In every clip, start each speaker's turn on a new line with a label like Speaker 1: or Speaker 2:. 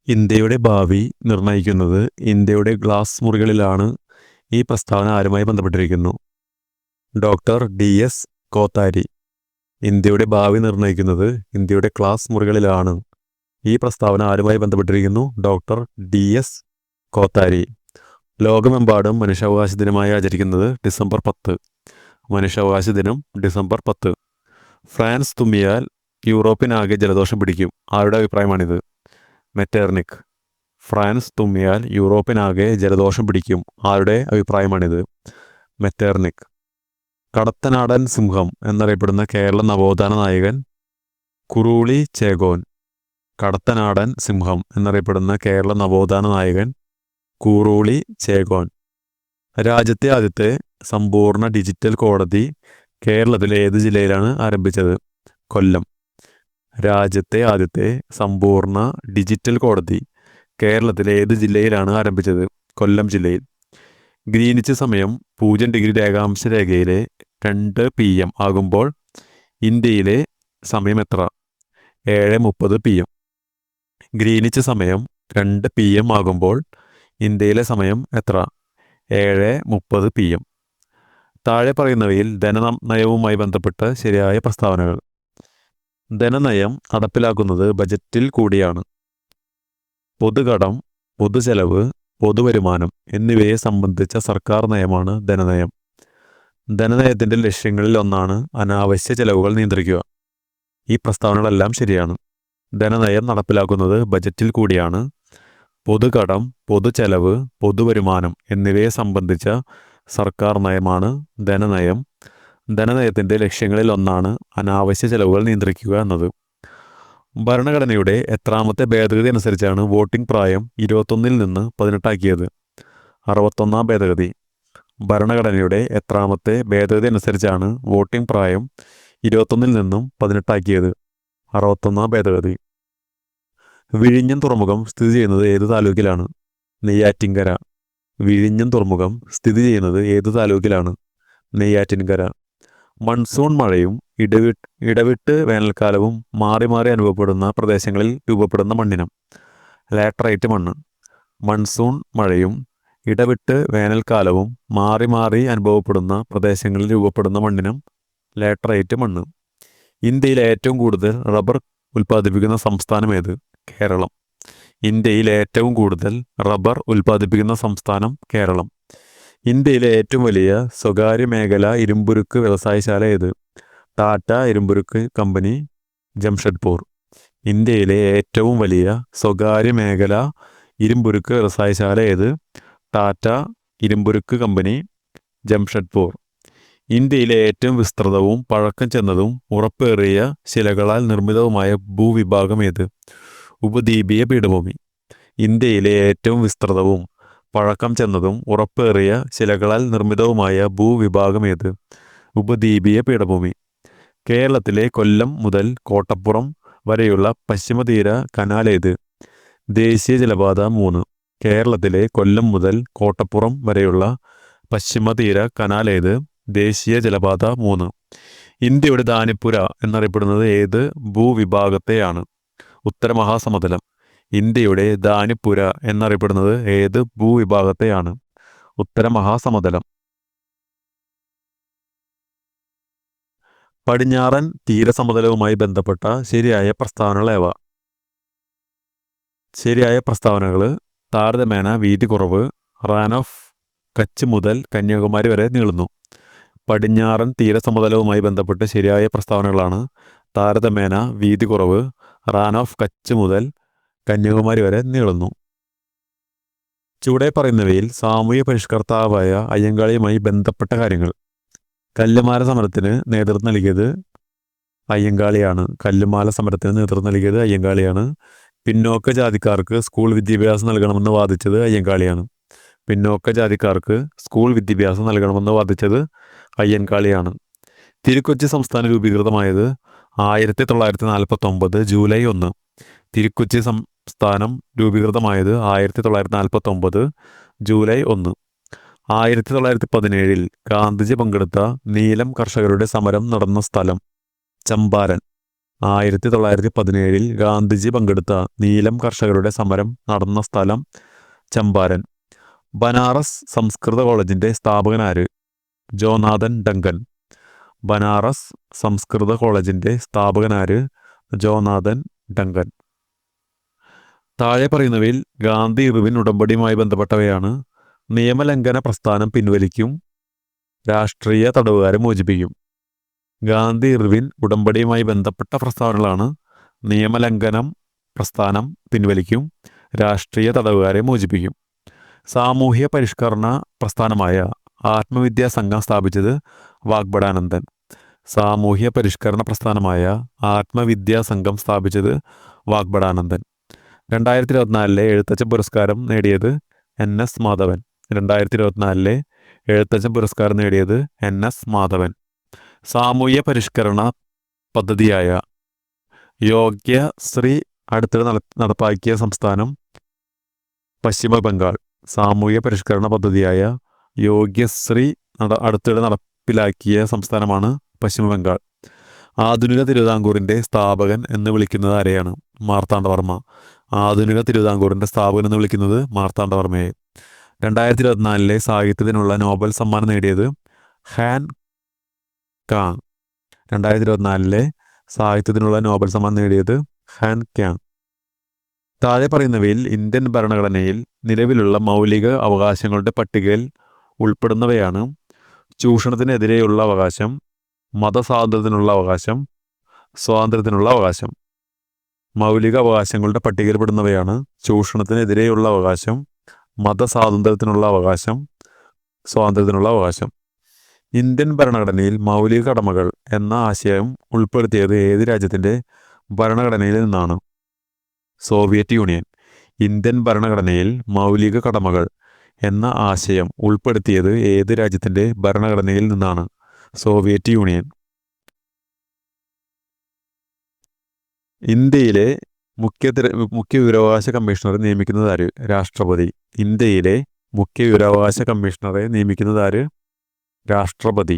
Speaker 1: ഇന്ത്യയുടെ ഭാവി നിർണ്ണയിക്കുന്നത് ഇന്ത്യയുടെ ഗ്ലാസ് മുറികളിലാണ്. ഈ പ്രസ്താവന ആരുമായി ബന്ധപ്പെട്ടിരിക്കുന്നു? ഡോക്ടർ ഡി.എസ്. കോത്താരി. ഇന്ത്യയുടെ ഭാവി നിർണ്ണയിക്കുന്നത് ഇന്ത്യയുടെ ക്ലാസ് മുറികളിലാണ്. ഈ പ്രസ്താവന ആരുമായി ബന്ധപ്പെട്ടിരിക്കുന്നു? ഡോക്ടർ ഡി.എസ്. കോത്താരി. ലോകമെമ്പാടും മനുഷ്യാവകാശ ദിനമായി ആചരിക്കുന്നത് ഡിസംബർ 10. മനുഷ്യാവകാശ ദിനം ഡിസംബർ 10. ഫ്രാൻസ് തുമ്മിയാൽ യൂറോപ്പിനാകെ ജലദോഷം പിടിക്കും. ആരുടെ അഭിപ്രായമാണിത്? മെറ്റേർണിക്. ഫ്രാൻസ് തുമ്മിയാൽ യൂറോപ്പിനാകെ ജലദോഷം പിടിക്കും. ആരുടെ അഭിപ്രായമാണിത്? മെറ്റേർണിക്. കടത്തനാടൻ സിംഹം എന്നറിയപ്പെടുന്ന കേരള നവോത്ഥാന നായകൻ കുറുളി ചേകോൻ. കടത്തനാടൻ സിംഹം എന്നറിയപ്പെടുന്ന കേരള നവോത്ഥാന നായകൻ കുറുളി ചേകോൻ. രാജ്യത്തെ ആദ്യത്തെ സമ്പൂർണ്ണ ഡിജിറ്റൽ കോടതി കേരളത്തിലെ ഏത് ജില്ലയിലാണ് ആരംഭിച്ചത്? കൊല്ലം. രാജ്യത്തെ ആദ്യത്തെ സമ്പൂർണ്ണ ഡിജിറ്റൽ കോടതി കേരളത്തിലെ ഏത് ജില്ലയിലാണ് ആരംഭിച്ചത്? കൊല്ലം ജില്ലയിൽ. ഗ്രീനിച്ച് സമയം 0 ഡിഗ്രി രേഖാംശ രേഖയിലെ 2 PM ആകുമ്പോൾ ഇന്ത്യയിലെ സമയം എത്ര? 7:30 PM. ഗ്രീനിച്ച് സമയം 2 PM ആകുമ്പോൾ ഇന്ത്യയിലെ സമയം എത്ര? 7:30 PM. താഴെ പറയുന്നവയിൽ ധനനയവുമായി ബന്ധപ്പെട്ട് ശരിയായ പ്രസ്താവനകൾ. ധനനയം നടപ്പിലാക്കുന്നത് ബജറ്റിൽ കൂടിയാണ്. പൊതുകടം, പൊതുചെലവ്, പൊതുവരുമാനം എന്നിവയെ സംബന്ധിച്ച സർക്കാർ നയമാണ് ധനനയം. ധനനയത്തിൻ്റെ ലക്ഷ്യങ്ങളിൽ ഒന്നാണ് അനാവശ്യ ചെലവുകൾ നിയന്ത്രിക്കുക. ഈ പ്രസ്താവനകളെല്ലാം ശരിയാണ്. ധനനയം നടപ്പിലാക്കുന്നത് ബജറ്റിൽ കൂടിയാണ്. പൊതുകടം, പൊതുചെലവ്, പൊതുവരുമാനം എന്നിവയെ സംബന്ധിച്ച സർക്കാർ നയമാണ് ധനനയം. ധനനയത്തിൻ്റെ ലക്ഷ്യങ്ങളിൽ ഒന്നാണ് അനാവശ്യ ചെലവുകൾ നിയന്ത്രിക്കുക എന്നത്. ഭരണഘടനയുടെ എത്രാമത്തെ ഭേദഗതി അനുസരിച്ചാണ് വോട്ടിംഗ് പ്രായം 21 നിന്ന് 18 ആക്കിയത്? 61-ാം ഭേദഗതി. ഭരണഘടനയുടെ എത്രാമത്തെ ഭേദഗതി അനുസരിച്ചാണ് വോട്ടിംഗ് പ്രായം 21 നിന്നും 18 ആക്കിയത്? 61-ാം ഭേദഗതി. വിഴിഞ്ഞം തുറമുഖം സ്ഥിതി ചെയ്യുന്നത് ഏത് താലൂക്കിലാണ്? നെയ്യാറ്റിൻകര. വിഴിഞ്ഞം തുറമുഖം സ്ഥിതി ചെയ്യുന്നത് ഏത് താലൂക്കിലാണ്? നെയ്യാറ്റിൻകര. മൺസൂൺ മഴയും ഇടവിട്ട് വേനൽക്കാലവും മാറി മാറി അനുഭവപ്പെടുന്ന പ്രദേശങ്ങളിൽ രൂപപ്പെടുന്ന മണ്ണിനം? ലാറ്ററൈറ്റ് മണ്ണ്. മൺസൂൺ മഴയും ഇടവിട്ട് വേനൽക്കാലവും മാറി മാറി അനുഭവപ്പെടുന്ന പ്രദേശങ്ങളിൽ രൂപപ്പെടുന്ന മണ്ണിനം ലാറ്ററൈറ്റ് മണ്ണ്. ഇന്ത്യയിൽ ഏറ്റവും കൂടുതൽ റബ്ബർ ഉൽപ്പാദിപ്പിക്കുന്ന സംസ്ഥാനം ഏത്? കേരളം. ഇന്ത്യയിൽ ഏറ്റവും കൂടുതൽ റബ്ബർ ഉൽപ്പാദിപ്പിക്കുന്ന സംസ്ഥാനം കേരളം. ഇന്ത്യയിലെ ഏറ്റവും വലിയ സ്വകാര്യ മേഖല ഇരുമ്പുരുക്ക് വ്യവസായശാല ഏത്? ടാറ്റ ഇരുമ്പുരുക്ക് കമ്പനി, ജംഷഡ്പൂർ. ഇന്ത്യയിലെ ഏറ്റവും വലിയ സ്വകാര്യ മേഖല ഇരുമ്പുരുക്ക് വ്യവസായശാല ഏത്? ടാറ്റ ഇരുമ്പുരുക്ക് കമ്പനി, ജംഷഡ്പൂർ. ഇന്ത്യയിലെ ഏറ്റവും വിസ്തൃതവും പഴക്കം ചെന്നതും ഉറപ്പേറിയ ശിലകളാൽ നിർമ്മിതവുമായ ഭൂവിഭാഗം ഏത്? ഉപദ്വീപീയ പീഠഭൂമി. ഇന്ത്യയിലെ ഏറ്റവും വിസ്തൃതവും പഴക്കം ചെന്നതും ഉറപ്പേറിയ ശിലകളാൽ നിർമ്മിതവുമായ ഭൂവിഭാഗം ഏത്? ഉപദ്വീപീയ പീഠഭൂമി. കേരളത്തിലെ കൊല്ലം മുതൽ കോട്ടപ്പുറം വരെയുള്ള പശ്ചിമതീര കനാൽ ഏത്? ദേശീയ ജലപാത 3. കേരളത്തിലെ കൊല്ലം മുതൽ കോട്ടപ്പുറം വരെയുള്ള പശ്ചിമതീര കനാൽ ഏത്? ദേശീയ ജലപാത 3. ഇന്ത്യയുടെ ദാനിപ്പുര എന്നറിയപ്പെടുന്നത് ഏത് ഭൂവിഭാഗത്തെയാണ്? ഉത്തരമഹാസമതലം. ഇന്ത്യയുടെ ദാനിപ്പുര എന്നറിയപ്പെടുന്നത് ഏത് ഭൂവിഭാഗത്തെയാണ്? ഉത്തരമഹാസമതലം. പടിഞ്ഞാറൻ തീരസമതലവുമായി ബന്ധപ്പെട്ട ശരിയായ പ്രസ്താവനകൾ ഏവ? ശരിയായ പ്രസ്താവനകൾ: താരതമ്യേന വീതി കുറവ്, റാൻ ഓഫ് കച്ച് മുതൽ കന്യാകുമാരി വരെ നീളുന്നു. പടിഞ്ഞാറൻ തീരസമതലവുമായി ബന്ധപ്പെട്ട ശരിയായ പ്രസ്താവനകളാണ് താരതമ്യേന വീതി കുറവ്, റാൻ ഓഫ് കച്ച് മുതൽ കന്യാകുമാരി വരെ നീളുന്നു. ചുവടെ പറയുന്നവയിൽ സാമൂഹ്യ പരിഷ്കർത്താവായ അയ്യങ്കാളിയുമായി ബന്ധപ്പെട്ട കാര്യങ്ങൾ. കല്ലുമാല സമരത്തിന് നേതൃത്വം നൽകിയത് അയ്യങ്കാളിയാണ്. കല്ലുമാല സമരത്തിന് നേതൃത്വം നൽകിയത് അയ്യങ്കാളിയാണ്. പിന്നോക്ക ജാതിക്കാർക്ക് സ്കൂൾ വിദ്യാഭ്യാസം നൽകണമെന്ന് വാദിച്ചത് അയ്യങ്കാളിയാണ്. പിന്നോക്ക ജാതിക്കാർക്ക് സ്കൂൾ വിദ്യാഭ്യാസം നൽകണമെന്ന് വാദിച്ചത് അയ്യങ്കാളിയാണ്. തിരുക്കൊച്ചി സംസ്ഥാനം രൂപീകൃതമായത് 1949 ജൂലൈ 1. തിരുക്കൊച്ചി സംസ്ഥാനം രൂപീകൃതമായത് 1949 ജൂലൈ 1. 1917 ഗാന്ധിജി പങ്കെടുത്ത നീലം കർഷകരുടെ സമരം നടന്ന സ്ഥലം? ചമ്പാരൻ. 1917 ഗാന്ധിജി പങ്കെടുത്ത നീലം കർഷകരുടെ സമരം നടന്ന സ്ഥലം ചമ്പാരൻ. ബനാറസ് സംസ്കൃത കോളേജിന്റെ സ്ഥാപകനാര്? Jonathan Duncan. ബനാറസ് സംസ്കൃത കോളേജിന്റെ സ്ഥാപകനാര്? Jonathan Duncan. താഴെ പറയുന്നവയിൽ ഗാന്ധി ഇർവിൻ ഉടമ്പടിയുമായി ബന്ധപ്പെട്ടവയാണ്. നിയമലംഘന പ്രസ്ഥാനം പിൻവലിക്കും, രാഷ്ട്രീയ തടവുകാരെ മോചിപ്പിക്കും. ഗാന്ധി ഇർവിൻ ഉടമ്പടിയുമായി ബന്ധപ്പെട്ട പ്രസ്താവനകളാണ്. നിയമലംഘനം പ്രസ്ഥാനം പിൻവലിക്കും, രാഷ്ട്രീയ തടവുകാരെ മോചിപ്പിക്കും. സാമൂഹ്യ പരിഷ്കരണ പ്രസ്ഥാനമായ ആത്മവിദ്യാ സംഘം സ്ഥാപിച്ചത് വാഗ്ബടാനന്ദൻ. സാമൂഹ്യ പരിഷ്കരണ പ്രസ്ഥാനമായ ആത്മവിദ്യാ സംഘം സ്ഥാപിച്ചത് വാഗ്ബടാനന്ദൻ. 2024 എഴുത്തച്ഛൻ പുരസ്കാരം നേടിയത് NS മാധവൻ. 2024 എഴുത്തച്ഛൻ പുരസ്കാരം നേടിയത് NS മാധവൻ. സാമൂഹ്യ പരിഷ്കരണ പദ്ധതിയായ യോഗ്യശ്രീ അടുത്തിടെ നടപ്പാക്കിയ സംസ്ഥാനം പശ്ചിമ ബംഗാൾ. സാമൂഹ്യ പരിഷ്കരണ പദ്ധതിയായ യോഗ്യശ്രീ അടുത്തിടെ നടപ്പിലാക്കിയ സംസ്ഥാനമാണ് പശ്ചിമ ബംഗാൾ. ആധുനിക തിരുവിതാംകൂറിൻ്റെ സ്ഥാപകൻ എന്ന് വിളിക്കുന്നത് ആരെയാണ്? മാർത്താണ്ഡവർമ്മ. ആധുനിക തിരുവിതാംകൂറിൻ്റെ സ്ഥാപകൻ എന്ന് വിളിക്കുന്നത് മാർത്താണ്ഡവർമ്മയെ. 2024 സാഹിത്യത്തിനുള്ള നോബൽ സമ്മാനം നേടിയത് ഹാൻ കാങ്. 2024 സാഹിത്യത്തിനുള്ള നോബൽ സമ്മാനം നേടിയത് ഹാൻ കാങ്. താഴെ പറയുന്നവയിൽ ഇന്ത്യൻ ഭരണഘടനയിൽ നിലവിലുള്ള മൗലിക അവകാശങ്ങളുടെ പട്ടികയിൽ ഉൾപ്പെടുന്നവയാണ്. ചൂഷണത്തിനെതിരെയുള്ള അവകാശം, മതസ്വാതന്ത്ര്യത്തിനുള്ള അവകാശം, സ്വാതന്ത്ര്യത്തിനുള്ള അവകാശം. മൗലിക അവകാശങ്ങളുടെ പട്ടികയിൽപ്പെടുന്നവയാണ് ചൂഷണത്തിനെതിരെയുള്ള അവകാശം, മതസ്വാതന്ത്ര്യത്തിനുള്ള അവകാശം, സ്വാതന്ത്ര്യത്തിനുള്ള അവകാശം. ഇന്ത്യൻ ഭരണഘടനയിൽ മൗലിക കടമകൾ എന്ന ആശയം ഉൾപ്പെടുത്തിയത് ഏത് രാജ്യത്തിൻ്റെ ഭരണഘടനയിൽ നിന്നാണ്? Soviet union. ഇന്ത്യൻ ഭരണഘടനയിൽ മൗലിക കടമകൾ എന്ന ആശയം ഉൾപ്പെടുത്തിയത് ഏത് രാജ്യത്തിൻ്റെ ഭരണഘടനയിൽ നിന്നാണ്? Soviet union. ഇന്ത്യയിലെ മുഖ്യ വിവരാവകാശ കമ്മീഷണറെ നിയമിക്കുന്നത് ആര്? രാഷ്ട്രപതി. ഇന്ത്യയിലെ മുഖ്യ വിവരാവകാശ കമ്മീഷണറെ നിയമിക്കുന്നത് ആര്? രാഷ്ട്രപതി.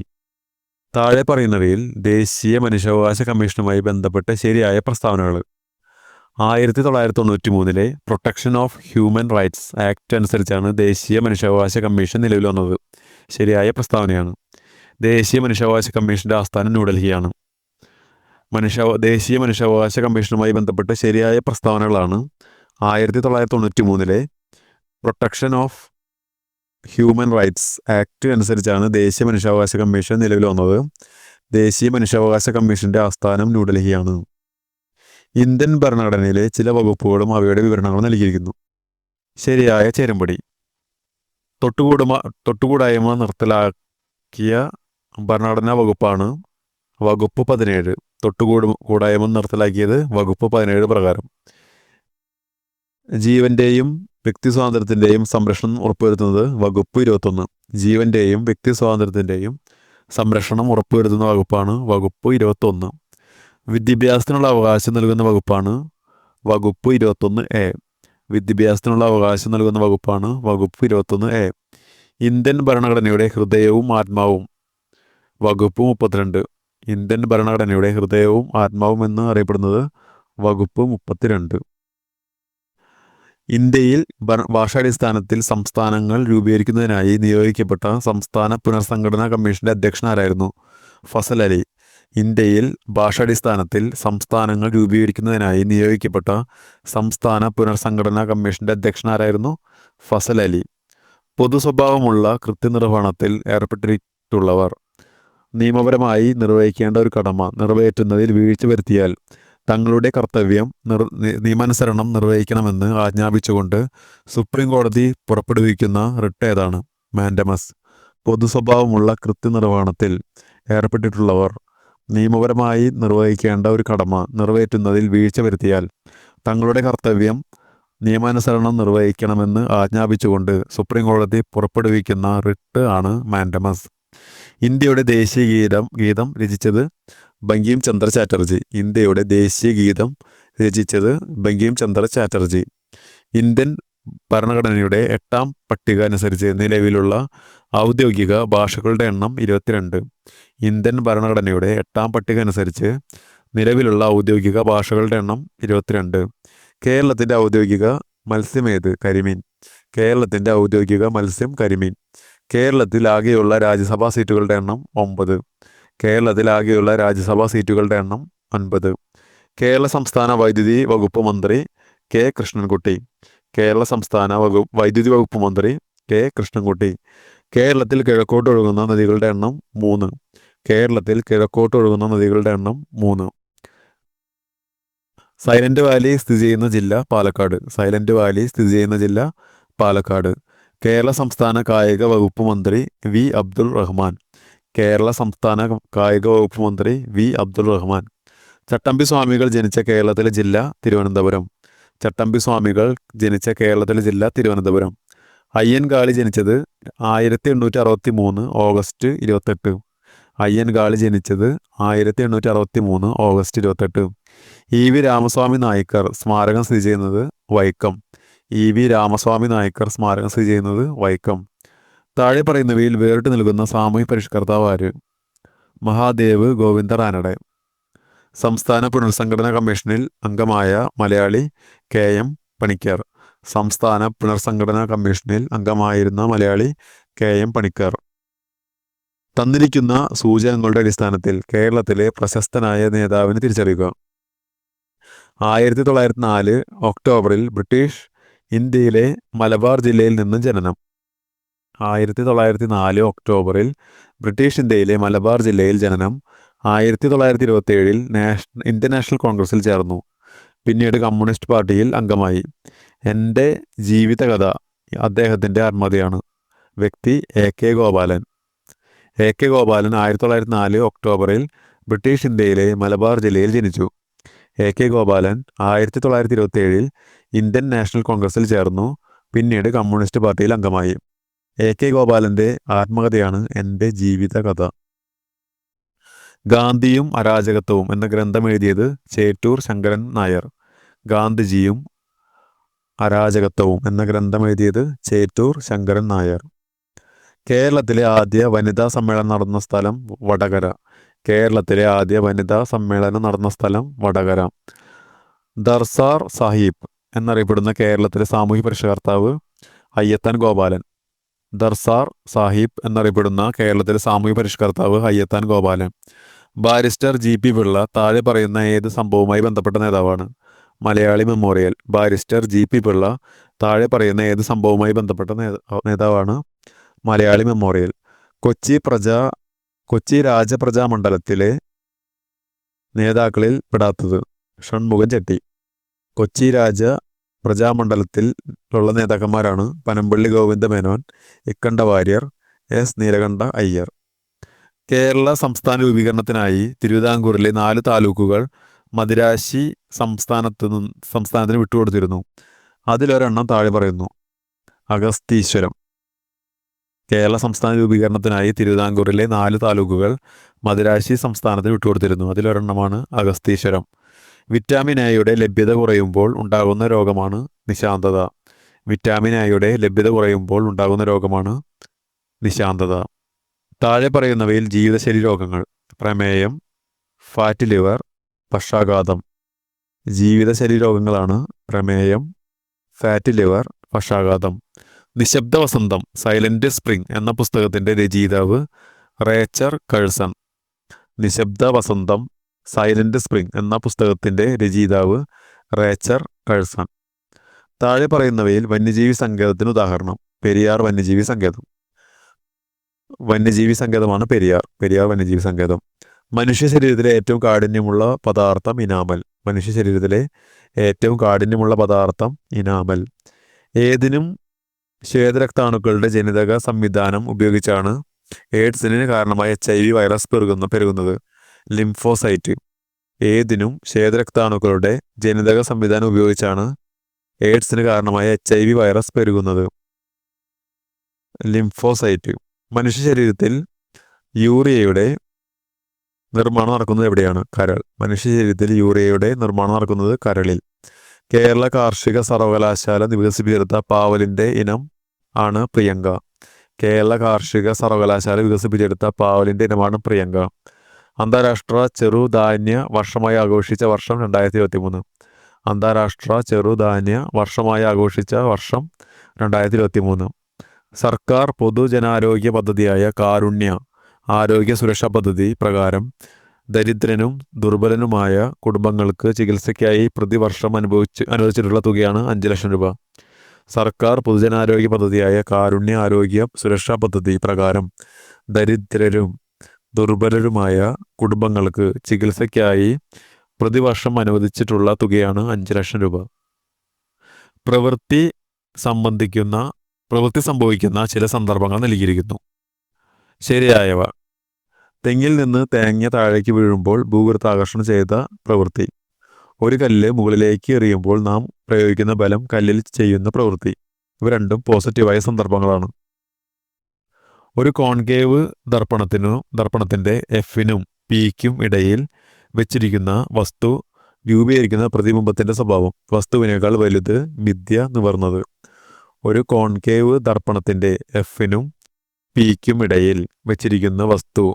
Speaker 1: താഴെ പറയുന്നവയിൽ ദേശീയ മനുഷ്യാവകാശ കമ്മീഷനുമായി ബന്ധപ്പെട്ട ശരിയായ പ്രസ്താവനകൾ. 1993 protection of human rights act അനുസരിച്ചാണ് ദേശീയ മനുഷ്യാവകാശ കമ്മീഷൻ നിലവിൽ വന്നത്. ശരിയായ പ്രസ്താവനയാണ്. ദേശീയ മനുഷ്യാവകാശ കമ്മീഷൻ്റെ ആസ്ഥാനം ന്യൂഡൽഹിയാണ്. ദേശീയ മനുഷ്യാവകാശ കമ്മീഷനുമായി ബന്ധപ്പെട്ട ശരിയായ പ്രസ്താവനകളാണ്. 1993 protection of human rights act അനുസരിച്ചാണ് ദേശീയ മനുഷ്യാവകാശ കമ്മീഷൻ നിലവിൽ വന്നത്. ദേശീയ മനുഷ്യാവകാശ കമ്മീഷൻ്റെ ആസ്ഥാനം ന്യൂഡൽഹിയാണ്. ഇന്ത്യൻ ഭരണഘടനയിലെ ചില വകുപ്പുകളും അവയുടെ വിവരണങ്ങളും നൽകിയിരിക്കുന്നു. ശരിയായ ചേരുംപടി. തൊട്ടുകൂടായ്മ നിർത്തലാക്കിയ ഭരണഘടനാ വകുപ്പാണ് വകുപ്പ് 17. തൊട്ടുകൂടായ്മ നിർത്തലാക്കിയത് വകുപ്പ് 17 പ്രകാരം. ജീവന്റെയും വ്യക്തി സ്വാതന്ത്ര്യത്തിൻ്റെയും സംരക്ഷണം ഉറപ്പുവരുത്തുന്നത് വകുപ്പ് 21. ജീവന്റെയും വ്യക്തി സ്വാതന്ത്ര്യത്തിൻ്റെയും സംരക്ഷണം ഉറപ്പുവരുത്തുന്ന വകുപ്പാണ് വകുപ്പ് 21. വിദ്യാഭ്യാസത്തിനുള്ള അവകാശം നൽകുന്ന വകുപ്പാണ് വകുപ്പ് 21A. വിദ്യാഭ്യാസത്തിനുള്ള അവകാശം നൽകുന്ന വകുപ്പാണ് വകുപ്പ് 21A. ഇന്ത്യൻ ഭരണഘടനയുടെ ഹൃദയവും ആത്മാവും വകുപ്പ് 32. ഇന്ത്യൻ ഭരണഘടനയുടെ ഹൃദയവും ആത്മാവും എന്ന് അറിയപ്പെടുന്നത് വകുപ്പ് 32. ഇന്ത്യയിൽ ഭാഷാടിസ്ഥാനത്തിൽ സംസ്ഥാനങ്ങൾ രൂപീകരിക്കുന്നതിനായി നിയോഗിക്കപ്പെട്ട സംസ്ഥാന പുനർസംഘടനാ കമ്മീഷന്റെ അധ്യക്ഷൻ ആരായിരുന്നു? ഫസൽ അലി. ഇന്ത്യയിൽ ഭാഷാടിസ്ഥാനത്തിൽ സംസ്ഥാനങ്ങൾ രൂപീകരിക്കുന്നതിനായി നിയോഗിക്കപ്പെട്ട സംസ്ഥാന പുനർസംഘടനാ കമ്മീഷന്റെ അധ്യക്ഷൻ ആരായിരുന്നു? ഫസൽ അലി. പൊതു സ്വഭാവമുള്ള കൃത്യനിർവഹണത്തിൽ ഏർപ്പെട്ടിട്ടുള്ളവർ നിയമപരമായി നിർവഹിക്കേണ്ട ഒരു കടമ നിറവേറ്റുന്നതിൽ വീഴ്ച വരുത്തിയാൽ തങ്ങളുടെ കർത്തവ്യം നിയമാനുസരണം നിർവഹിക്കണമെന്ന് ആജ്ഞാപിച്ചുകൊണ്ട് സുപ്രീം കോടതി പുറപ്പെടുവിക്കുന്ന റിട്ട് ഏതാണ്? മാൻഡമസ്. പൊതു സ്വഭാവമുള്ള കൃത്യനിർവഹണത്തിൽ ഏർപ്പെട്ടിട്ടുള്ളവർ നിയമപരമായി നിർവഹിക്കേണ്ട ഒരു കടമ നിറവേറ്റുന്നതിൽ വീഴ്ച വരുത്തിയാൽ തങ്ങളുടെ കർത്തവ്യം നിയമാനുസരണം നിർവഹിക്കണമെന്ന് ആജ്ഞാപിച്ചുകൊണ്ട് സുപ്രീം കോടതി പുറപ്പെടുവിക്കുന്ന റിട്ട് ആണ് മാൻഡമസ്. ഇന്ത്യയുടെ ദേശീയ ഗീതം രചിച്ചത് ബങ്കിം ചന്ദ്ര ചാറ്റർജി. ഇന്ത്യയുടെ ദേശീയ ഗീതം രചിച്ചത് ബങ്കിം ചന്ദ്ര ചാറ്റർജി. ഇന്ത്യൻ ഭരണഘടനയുടെ 8ാം പട്ടിക അനുസരിച്ച് നിലവിലുള്ള ഔദ്യോഗിക ഭാഷകളുടെ എണ്ണം 22. ഇന്ത്യൻ ഭരണഘടനയുടെ 8ാം പട്ടിക അനുസരിച്ച് നിലവിലുള്ള ഔദ്യോഗിക ഭാഷകളുടെ എണ്ണം 22. കേരളത്തിൻ്റെ ഔദ്യോഗിക മത്സ്യം ഏത്? കരിമീൻ. കേരളത്തിൻ്റെ ഔദ്യോഗിക മത്സ്യം കരിമീൻ. കേരളത്തിൽ ആകെയുള്ള രാജ്യസഭാ സീറ്റുകളുടെ എണ്ണം 9. കേരളത്തിൽ ആകെയുള്ള രാജ്യസഭാ സീറ്റുകളുടെ എണ്ണം 9. കേരള സംസ്ഥാന വൈദ്യുതി വകുപ്പ് മന്ത്രി കെ കൃഷ്ണൻകുട്ടി. കേരള സംസ്ഥാന വൈദ്യുതി വകുപ്പ് മന്ത്രി കെ കൃഷ്ണൻകുട്ടി. കേരളത്തിൽ കിഴക്കോട്ട് ഒഴുകുന്ന നദികളുടെ എണ്ണം 3. കേരളത്തിൽ കിഴക്കോട്ട് ഒഴുകുന്ന നദികളുടെ എണ്ണം 3. സൈലന്റ് വാലി സ്ഥിതി ചെയ്യുന്ന ജില്ല പാലക്കാട്. സൈലന്റ് വാലി സ്ഥിതി ചെയ്യുന്ന ജില്ല പാലക്കാട്. കേരള സംസ്ഥാന കായിക വകുപ്പ് മന്ത്രി വി അബ്ദുൾ റഹ്മാൻ. കേരള സംസ്ഥാന കായിക വകുപ്പ് മന്ത്രി വി അബ്ദുൾ റഹ്മാൻ. ചട്ടമ്പി സ്വാമികൾ ജനിച്ച കേരളത്തിലെ ജില്ല തിരുവനന്തപുരം. ചട്ടമ്പി സ്വാമികൾ ജനിച്ച കേരളത്തിലെ ജില്ല തിരുവനന്തപുരം. അയ്യൻകാളി ജനിച്ചത് 1863 ഓഗസ്റ്റ് 28. അയ്യൻകാളി ജനിച്ചത് 1863 ഓഗസ്റ്റ് 28. ഇ വി രാമസ്വാമി നായ്ക്കർ സ്മാരകം സ്ഥിതി ചെയ്യുന്നത് വൈക്കം. ഇ വി രാമസ്വാമി നായ്ക്കർ സ്മാരകം സ്ഥിതി ചെയ്യുന്നത് വൈക്കം. താഴെ പറയുന്നവയിൽ വേറിട്ട് നിൽക്കുന്ന സാമൂഹ്യ പരിഷ്കർത്താവ് ആര്? മഹാദേവ് ഗോവിന്ദ റാനഡെ. സംസ്ഥാന പുനർസംഘടനാ കമ്മീഷനിൽ അംഗമായ മലയാളി കെ എം പണിക്കർ. സംസ്ഥാന പുനർസംഘടനാ കമ്മീഷനിൽ അംഗമായിരുന്ന മലയാളി കെ എം പണിക്കർ. തന്നിരിക്കുന്ന സൂചകങ്ങളുടെ അടിസ്ഥാനത്തിൽ കേരളത്തിലെ പ്രശസ്തനായ നേതാവിനെ തിരിച്ചറിയുക. 1904 ഒക്ടോബറിൽ ബ്രിട്ടീഷ് ഇന്ത്യയിലെ മലബാർ ജില്ലയിൽ നിന്ന് ജനനം. 1904 ഒക്ടോബറിൽ ബ്രിട്ടീഷ് ഇന്ത്യയിലെ മലബാർ ജില്ലയിൽ ജനനം. 1927 ഇന്ത്യൻ നാഷണൽ കോൺഗ്രസിൽ ചേർന്നു. പിന്നീട് കമ്മ്യൂണിസ്റ്റ് പാർട്ടിയിൽ അംഗമായി. എൻ്റെ ജീവിതകഥ അദ്ദേഹത്തിൻ്റെ ആത്മകഥയാണ്. വ്യക്തി A K Gopalan. A K Gopalan 1904 ഒക്ടോബറിൽ ബ്രിട്ടീഷ് ഇന്ത്യയിലെ മലബാർ ജില്ലയിൽ ജനിച്ചു. A K Gopalan 1927 Indian national കോൺഗ്രസിൽ ചേർന്നു. പിന്നീട് കമ്മ്യൂണിസ്റ്റ് പാർട്ടിയിൽ അംഗമായി. എ കെ ഗോപാലൻ്റെ ആത്മകഥയാണ് എൻ്റെ ജീവിതകഥ. ഗാന്ധിയും അരാജകത്വവും എന്ന ഗ്രന്ഥം എഴുതിയത് ചേറ്റൂർ ശങ്കരൻ നായർ. ഗാന്ധിജിയും അരാജകത്വവും എന്ന ഗ്രന്ഥം എഴുതിയത് ചേറ്റൂർ ശങ്കരൻ നായർ. കേരളത്തിലെ ആദ്യ വനിതാ സമ്മേളനം നടന്ന സ്ഥലം വടകര. കേരളത്തിലെ ആദ്യ വനിതാ സമ്മേളനം നടന്ന സ്ഥലം വടകര. ദർസാർ സാഹിബ് എന്നറിയപ്പെടുന്ന കേരളത്തിലെ സാമൂഹ്യ പരിഷ്കർത്താവ് അയ്യത്താൻ ഗോപാലൻ. ദർസാർ സാഹിബ് എന്നറിയപ്പെടുന്ന കേരളത്തിലെ സാമൂഹ്യ പരിഷ്കർത്താവ് Ayyathan Gopalan. Barrister G P Pillai താഴെ പറയുന്ന ഏത് സംഭവവുമായി ബന്ധപ്പെട്ട നേതാവാണ്? Malayali memorial. Barrister G P Pillai താഴെ പറയുന്ന ഏത് സംഭവവുമായി ബന്ധപ്പെട്ട നേതാവാണ്? മലയാളി മെമ്മോറിയൽ. കൊച്ചി രാജപ്രജാ മണ്ഡലത്തിലെ നേതാക്കളിൽ പെടാത്തത്? ഷൺമുഖൻ ചെട്ടി. കൊച്ചി പ്രജാമണ്ഡലത്തിൽ ഉള്ള നേതാക്കന്മാരാണ് പനമ്പള്ളി ഗോവിന്ദ മേനോൻ, ഇക്കണ്ട വാര്യർ, എസ് നീലകണ്ഠ അയ്യർ. കേരള സംസ്ഥാന രൂപീകരണത്തിനായി തിരുവിതാംകൂറിലെ 4 താലൂക്കുകൾ മദിരാശി സംസ്ഥാനത്തിന് വിട്ടുകൊടുത്തിരുന്നു. അതിലൊരെണ്ണം താഴെ പറയുന്നു. അഗസ്തീശ്വരം. കേരള സംസ്ഥാന രൂപീകരണത്തിനായി തിരുവിതാംകൂറിലെ 4 താലൂക്കുകൾ മദിരാശി സംസ്ഥാനത്തിന് വിട്ടുകൊടുത്തിരുന്നു. അതിലൊരെണ്ണമാണ് അഗസ്തീശ്വരം. വിറ്റാമിൻ എയുടെ ലഭ്യത കുറയുമ്പോൾ ഉണ്ടാകുന്ന രോഗമാണ് നിശാന്തത. വിറ്റാമിൻ എയുടെ ലഭ്യത കുറയുമ്പോൾ ഉണ്ടാകുന്ന രോഗമാണ് നിശാന്തത. താഴെ പറയുന്നവയിൽ ജീവിതശൈലി രോഗങ്ങൾ: പ്രമേയം, ഫാറ്റ് ലിവർ, പക്ഷാഘാതം. ജീവിതശൈലി രോഗങ്ങളാണ് പ്രമേയം, ഫാറ്റ് ലിവർ, പക്ഷാഘാതം. നിശബ്ദ വസന്തം സൈലന്റ് സ്പ്രിംഗ് എന്ന പുസ്തകത്തിൻ്റെ രചയിതാവ് റേച്ചർ കഴ്സൺ. നിശബ്ദ വസന്തം സൈലന്റ് സ്പ്രിംഗ് എന്ന പുസ്തകത്തിൻ്റെ രചയിതാവ് റേച്ചർ കഴ്സൺ. താഴെ പറയുന്നവയിൽ വന്യജീവി സങ്കേതത്തിന് ഉദാഹരണം: പെരിയാർ വന്യജീവി സങ്കേതം. വന്യജീവി സങ്കേതമാണ് പെരിയാർ വന്യജീവി സങ്കേതം. മനുഷ്യ ശരീരത്തിലെ ഏറ്റവും കാഠിന്യമുള്ള പദാർത്ഥം ഇനാമൽ. മനുഷ്യ ശരീരത്തിലെ ഏറ്റവും കാഠിന്യമുള്ള പദാർത്ഥം ഇനാമൽ. ഏതിനും ശ്വേതരക്താണുക്കളുടെ ജനിതക സംവിധാനം ഉപയോഗിച്ചാണ് എയ്ഡ്സിന് കാരണമായ HIV വൈറസ് പെരുകുന്നത്? ലിംഫോസൈറ്റ്. ഏതിനും ശ്വേതരക്താണുക്കളുടെ ജനിതക സംവിധാനം ഉപയോഗിച്ചാണ് എയ്ഡ്സിന് കാരണമായ HIV വൈറസ് പെരുകുന്നത്? ലിംഫോസൈറ്റ്. മനുഷ്യ ശരീരത്തിൽ യൂറിയയുടെ നിർമ്മാണം നടക്കുന്നത് എവിടെയാണ്? കരൾ. മനുഷ്യ ശരീരത്തിൽ യൂറിയയുടെ നിർമ്മാണം നടക്കുന്നത് കരളിൽ. കേരള കാർഷിക സർവകലാശാല വികസിപ്പിച്ചെടുത്ത പാവലിൻ്റെ ഇനം ആണ് പ്രിയങ്ക. കേരള കാർഷിക സർവകലാശാല വികസിപ്പിച്ചെടുത്ത പാവലിൻ്റെ ഇനമാണ് പ്രിയങ്ക. അന്താരാഷ്ട്ര ചെറുധാന്യ വർഷമായി ആഘോഷിച്ച വർഷം 2023. അന്താരാഷ്ട്ര ചെറുധാന്യ വർഷമായി ആഘോഷിച്ച വർഷം 2023. സർക്കാർ പൊതുജനാരോഗ്യ പദ്ധതിയായ കാരുണ്യ ആരോഗ്യ സുരക്ഷാ പദ്ധതി പ്രകാരം ദരിദ്രനും ദുർബലനുമായ കുടുംബങ്ങൾക്ക് ചികിത്സയ്ക്കായി പ്രതിവർഷം അനുവദിച്ചിട്ടുള്ള തുകയാണ് 5 ലക്ഷം രൂപ. സർക്കാർ പൊതുജനാരോഗ്യ പദ്ധതിയായ കാരുണ്യ ആരോഗ്യ സുരക്ഷാ പദ്ധതി പ്രകാരം ദരിദ്രരും ദുർബലരുമായ കുടുംബങ്ങൾക്ക് ചികിത്സയ്ക്കായി പ്രതിവർഷം അനുവദിച്ചിട്ടുള്ള തുകയാണ് 5 ലക്ഷം രൂപ. പ്രവൃത്തി സംഭവിക്കുന്ന ചില സന്ദർഭങ്ങൾ നൽകിയിരിക്കുന്നു. ശരിയായവ: തെങ്ങിൽ നിന്ന് തേങ്ങ താഴേക്ക് വീഴുമ്പോൾ ഭൂഗുരുത്വാകർഷണം ചെയ്ത പ്രവൃത്തി. ഒരു കല്ല് മുകളിലേക്ക് എറിയുമ്പോൾ നാം പ്രയോഗിക്കുന്ന ബലം കല്ലിൽ ചെയ്യുന്ന പ്രവൃത്തി. ഇവ രണ്ടും പോസിറ്റീവായ സന്ദർഭങ്ങളാണ്. ഒരു കോൺകേവ് ദർപ്പണത്തിൻ്റെ എഫിനും പിക്കും ഇടയിൽ വെച്ചിരിക്കുന്ന വസ്തു രൂപീകരിക്കുന്ന പ്രതിബിംബത്തിൻ്റെ സ്വഭാവം. വസ്തുവിനേക്കാൾ വലുത്, മിഥ്യ, നിവർന്നത്. ഒരു കോൺകേവ് ദർപ്പണത്തിൻ്റെ എഫിനും പിക്കും ഇടയിൽ വെച്ചിരിക്കുന്ന വസ്തു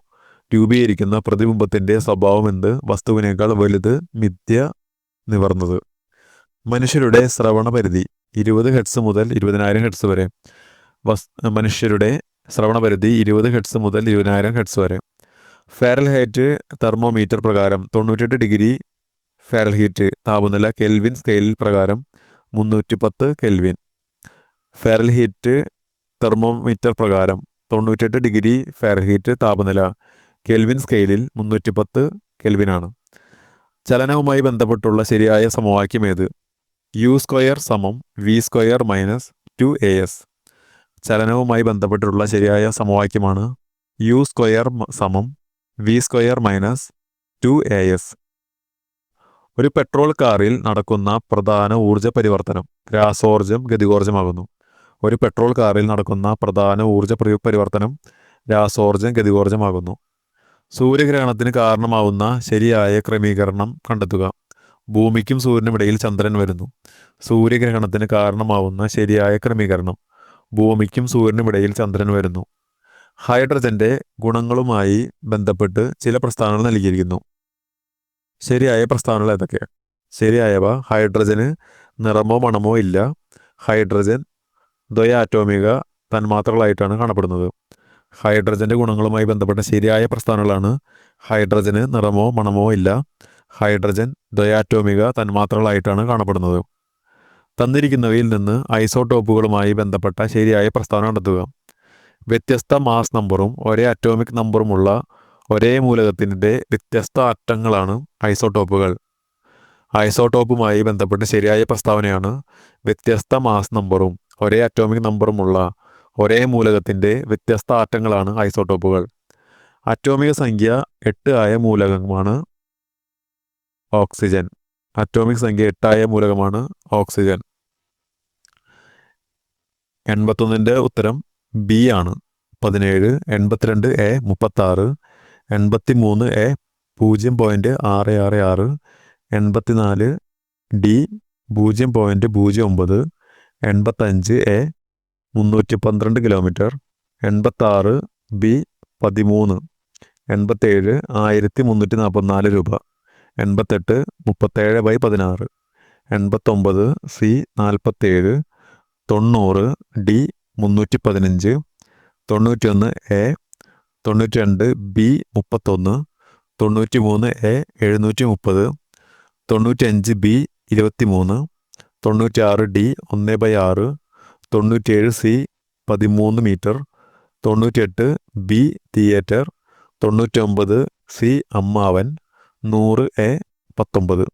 Speaker 1: രൂപീകരിക്കുന്ന പ്രതിബിംബത്തിൻ്റെ സ്വഭാവം എന്ത്? വസ്തുവിനേക്കാൾ വലുത്, മിഥ്യ, നിവർന്നത്. മനുഷ്യരുടെ ശ്രവണ പരിധി 20 ഹെർട്സ് മുതൽ 20,000 ഹെർട്സ് വരെ. മനുഷ്യരുടെ ശ്രവണപരിധി 20 ഹെർട്സ് മുതൽ 20,000 ഹെർട്സ് വരെ. ഫാരൻഹൈറ്റ് തെർമോമീറ്റർ പ്രകാരം 98 ഡിഗ്രി ഫാരൻഹീറ്റ് താപനില കെൽവിൻ സ്കെയിൽ പ്രകാരം 310 കെൽവിൻ. ഫാരൻഹീറ്റ് തെർമോമീറ്റർ പ്രകാരം 98 ഡിഗ്രി ഫാരൻഹീറ്റ് താപനില കെൽവിൻ സ്കെയിലിൽ 310 കെൽവിനാണ്. ചലനവുമായി ബന്ധപ്പെട്ടുള്ള ശരിയായ സമവാക്യം ഏത്? u² = v² - 2as. ചലനവുമായി ബന്ധപ്പെട്ടുള്ള ശരിയായ സമവാക്യമാണ് u² = v² - 2as. ഒരു പെട്രോൾ കാറിൽ നടക്കുന്ന പ്രധാന ഊർജ പരിവർത്തനം രാസോർജം ഗതികോർജമാകുന്നു. ഒരു പെട്രോൾ കാറിൽ നടക്കുന്ന പ്രധാന ഊർജ പരിവർത്തനം രാസോർജം ഗതികോർജമാകുന്നു. സൂര്യഗ്രഹണത്തിന് കാരണമാവുന്ന ശരിയായ ക്രമീകരണം കണ്ടെത്തുക. ഭൂമിക്കും സൂര്യനുമിടയിൽ ചന്ദ്രൻ വരുന്നു. സൂര്യഗ്രഹണത്തിന് കാരണമാവുന്ന ശരിയായ ക്രമീകരണം. ഭൂമിക്കും സൂര്യനുമിടയിൽ ചന്ദ്രൻ വരുന്നു. ഹൈഡ്രജന്റെ ഗുണങ്ങളുമായി ബന്ധപ്പെട്ട് ചില പ്രസ്താവനകൾ നൽകിയിരിക്കുന്നു. ശരിയായ പ്രസ്താവനകൾ ഏതൊക്കെയാണ്? ശരിയായവ: ഹൈഡ്രജന് നിറമോ മണമോ ഇല്ല. ഹൈഡ്രജൻ ദ്വയാറ്റോമിക തന്മാത്രകളായിട്ടാണ് കാണപ്പെടുന്നത്. ഹൈഡ്രജന്റെ ഗുണങ്ങളുമായി ബന്ധപ്പെട്ട ശരിയായ പ്രസ്താവനകളാണ്: ഹൈഡ്രജന് നിറമോ മണമോ ഇല്ല. ഹൈഡ്രജൻ ദ്വയാറ്റോമിക തന്മാത്രകളായിട്ടാണ് കാണപ്പെടുന്നത്. തന്നിരിക്കുന്നവയിൽ നിന്ന് ഐസോടോപ്പുകളുമായി ബന്ധപ്പെട്ട ശരിയായ പ്രസ്താവന കണ്ടെത്തുക. വ്യത്യസ്ത മാസ് നമ്പറും ഒരേ അറ്റോമിക് നമ്പറുമുള്ള ഒരേ മൂലകത്തിൻ്റെ വ്യത്യസ്ത അറ്റങ്ങളാണ് ഐസോടോപ്പുകൾ. ഐസോടോപ്പുമായി ബന്ധപ്പെട്ട ശരിയായ പ്രസ്താവനയാണ്: വ്യത്യസ്ത മാസ് നമ്പറും ഒരേ അറ്റോമിക് നമ്പറുമുള്ള ഒരേ മൂലകത്തിൻ്റെ വ്യത്യസ്ത ആറ്റങ്ങളാണ് ഐസോടോപ്പുകൾ. അറ്റോമിക സംഖ്യ 8 ആയ മൂലകമാണ് ഓക്സിജൻ. അറ്റോമിക് സംഖ്യ 8 ആയ മൂലകമാണ് ഓക്സിജൻ. 81ൻ്റെ ഉത്തരം ബി ആണ്. 17, 82A 36, 83A 0.666, 84D 0.09, 85A 312 kilometre, 86B 13, 87 1344 രൂപ, 88 37/16, 89C 47, 90D 315, 91A 92B 31, 93A 730, 95B 23, 96D 1/6, 97C 13 metre, 98B theatre, 99C അമ്മാവൻ, 100A 19.